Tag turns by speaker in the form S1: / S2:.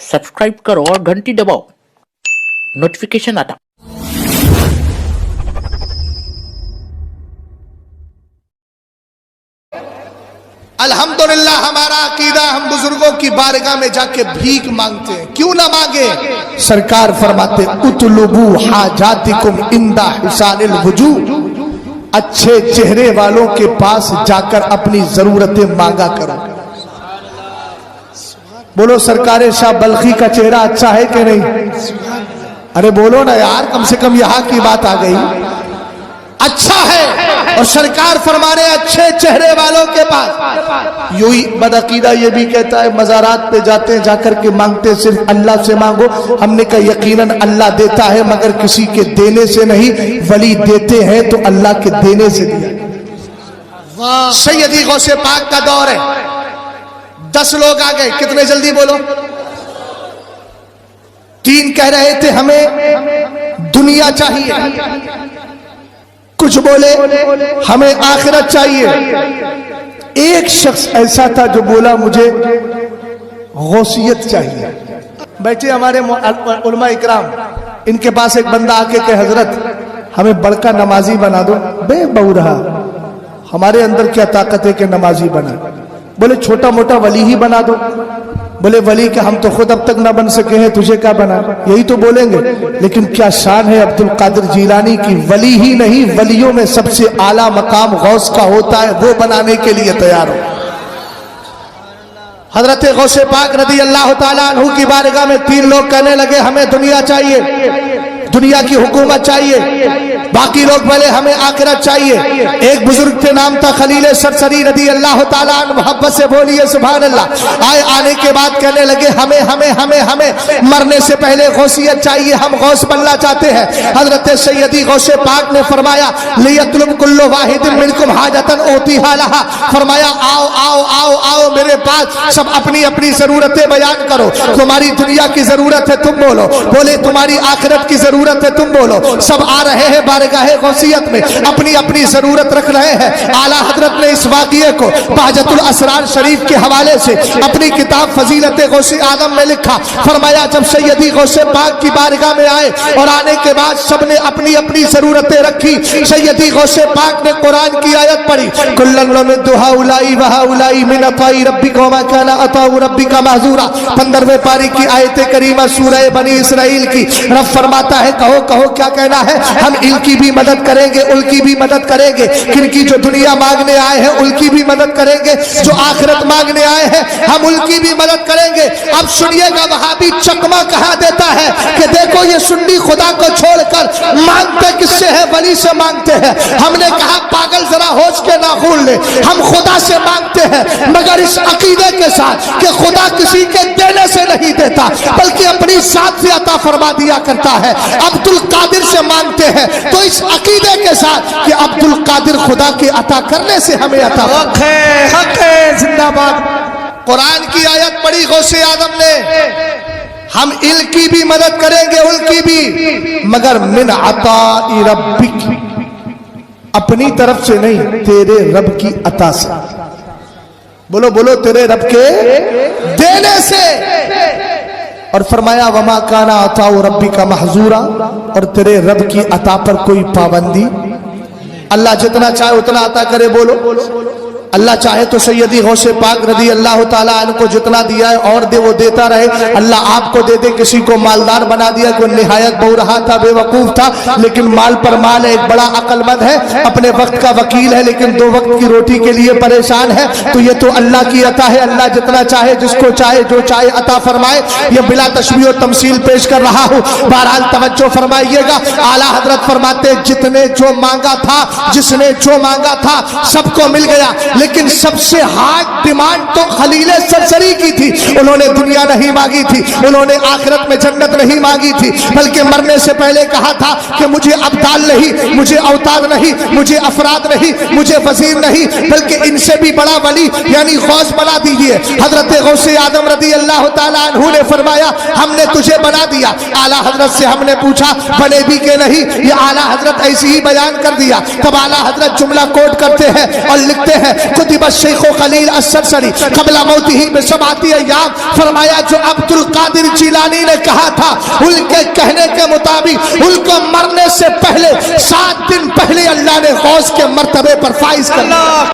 S1: Subscribe करो और घंटी दबाओ, नोटिफिकेशन आता।
S2: अल्हम्दुलिल्लाह हमारा अकीदा, हम बुजुर्गों की बारगाह में जाके भीख मांगते हैं। क्यों ना मांगे? सरकार फरमाते उतलुबू हाजातिकुम इंदा हिसानिल वजू, अच्छे चेहरे वालों के पास जाकर अपनी जरूरतें मांगा करो। बोलो सरकार शाह बल्खी का चेहरा अच्छा है कि नहीं? अरे बोलो ना यार, कम से कम यहाँ की बात आ गई। अच्छा है, और सरकार फरमा रहे अच्छे चेहरे वालों के पास। यूं ही बदअकीदा ये भी कहता है मज़ारात पे जाते हैं, जाकर के मांगते सिर्फ अल्लाह से मांगो। हमने कहा यकीनन अल्लाह देता है, मगर किसी के देने से नहीं, वली देते हैं तो अल्लाह के देने से दिया। सैयदी गौसे पाक का दौर है, 10 लोग आ गए। कितने? जल्दी बोलो। 3 कह रहे थे हमें दुनिया चाहिए, कुछ बोले हमें आखिरत चाहिए। एक शख्स ऐसा था जो बोला मुझे गौसियत चाहिए। बैठे हमारे उलमा इकराम, इनके पास एक बंदा आके कहे हजरत हमें बड़का नमाजी बना दो। बे बहु रहा, हमारे अंदर क्या ताकत है कि नमाजी बना? बोले छोटा मोटा वली ही बना दो। बोले वली के हम तो खुद अब तक ना बन सके हैं, तुझे क्या बना? यही तो बोलेंगे। लेकिन क्या शान है अब्दुल कादिर जीलानी की, वली ही नहीं वलियों में सबसे आला मकाम गौस का होता है, वो बनाने के लिए तैयार हो। हजरत गौसे पाक रदी अल्लाह ताला अन्हु की बारगाह में 3 लोग कहने लगे हमें दुनिया चाहिए, दुनिया की हुकूमत चाहिए। बाकी लोग बोले हमें आखिरत चाहिए। एक बुजुर्ग के नाम था खलील सरसरी रदी अल्लाह ताला अन्हु, मोहब्बत से बोलिए सुभान अल्लाह। आने के बाद कहने लगे हमें हमें हमें हमें मरने से पहले गौसियत चाहिए, हम गौस बनना चाहते हैं। हजरत सैयदी गौसे पाक ने फरमाया लियतलुब कुल्लु वाहिदिन मिनकुम हाजतन ओतीहा लहा, फरमाया आओ आओ आओ आओ मेरे पास, सब अपनी अपनी जरूरतें बयान करो। तुम्हारी दुनिया की जरूरत है तुम बोलो, बोले तुम्हारी आखिरत की जरूरत है तुम बोलो। सब आ रहे हैं बारगाहे गौसियत में, अपनी अपनी जरूरत रख रहे हैं। आला हजरत ने इस वाक़िए को बहजतुल असरार शरीफ के हवाले से अपनी किताब फजीलत गौसे आदम में लिखा। फरमाया जब सैयदी गौसे पाक की बारगाह में आए और आने के बाद सबने अपनी अपनी जरूरतें रखी, सैयदी गौसे पाक ने कुरान की आयत पढ़ी कुल्लन नुमिद्दु हाउलाई व हाउलाई मिन अताई रब्बिका व काना अताउ रब्बिका महजूरा। 15वें पारी की आयत करीमा सूरह बनी इसराइल की। रब फरमाता है कहो कहो क्या कहना है, हम इनकी भी मदद करेंगे, उनकी भी मदद करेंगे। किनकी? जो दुनिया मांगने आए हैं उनकी भी मदद करेंगे, जो आखिरत मांगने आए हैं हम उनकी भी मदद करेंगे। अब सुनिएगा, वहाबी चकमा कहा देता है कि देखो ये सुन्नी खुदा को छोड़कर मांगते किससे है? वली से मांगते हैं। हमने कहा पागल जरा होश के नाखून ले, हम खुदा से मांगते हैं मगर इस अकीदे के साथ कि खुदा किसी के देने से नहीं देता बल्कि अपनी जात से अता फरमा दिया करता है। अब्दुल कादिर से मांगते हैं तो इस अकीदे के साथ कि अब्दुल कादिर खुदा के अता करने से हमें अता। हक है जिंदाबाद। कुरान की आयत पढ़ी गौसे आदम ने, हम इनकी भी मदद करेंगे उनकी भी, मगर मिन अताई रब्बिक, अपनी तरफ से नहीं, तेरे रब की अता से। बोलो बोलो, तेरे रब के देने से। और फरमाया वमा काना अताउ रब्बिका महजूरा, और तेरे रब की अता पर कोई पाबंदी। अल्लाह जितना चाहे उतना अता करे। बोलो अल्लाह चाहे तो सैयदी गौसे पाक रदी अल्लाह ताला अन्हु को जितना दिया है और दे, वो देता रहे। अल्लाह आपको दे दे, किसी को मालदार बना दिया, कोई निहायत बहु रहा था, बेवकूफ था, लेकिन माल पर माल है, एक बड़ा अक्लमंद है, अपने वक्त का वकील है, लेकिन 2 वक्त की रोटी के लिए परेशान है। तो ये तो अल्लाह की अता है, अल्लाह जितना चाहे जिसको चाहे जो चाहे अता फरमाए। ये बिला तशबीह और तमसील पेश कर रहा हूँ, बहरहाल तवज्जो फरमाइएगा। आला हजरत फरमाते जितने जो मांगा था, जिसने जो मांगा था सबको मिल गया, लेकिन सबसे हार्ड डिमांड तो खलील सरसरी की थी। उन्होंने दुनिया नहीं मांगी थी, उन्होंने आखिरत में जन्नत नहीं मांगी थी, बल्कि मरने से पहले कहा था कि मुझे अब्दाल नहीं, मुझे अवतार नहीं, मुझे अफराद नहीं, मुझे वजीर नहीं, बल्कि इनसे भी बड़ा वली यानी गौस बना दीजिए। हजरत गौसे आदम रदी अल्लाह ताला अन्हु ने फरमाया हमने तुझे बना दिया। आला हजरत से हमने पूछा बने भी के नहीं? ये आला हजरत ऐसे ही बयान कर दिया। तब आला हजरत जुमला कोट करते हैं और लिखते हैं کتب الشیخ خلیل السرسری قبل موتہ ب7 ایام، فرمایا جو عبد القادر جیلانی نے کہا تھا ان کے کہنے کے مطابق ان کو مرنے سے پہلے 7 دن پہلے اللہ نے غوث کے مرتبے پر فائز کر دیا۔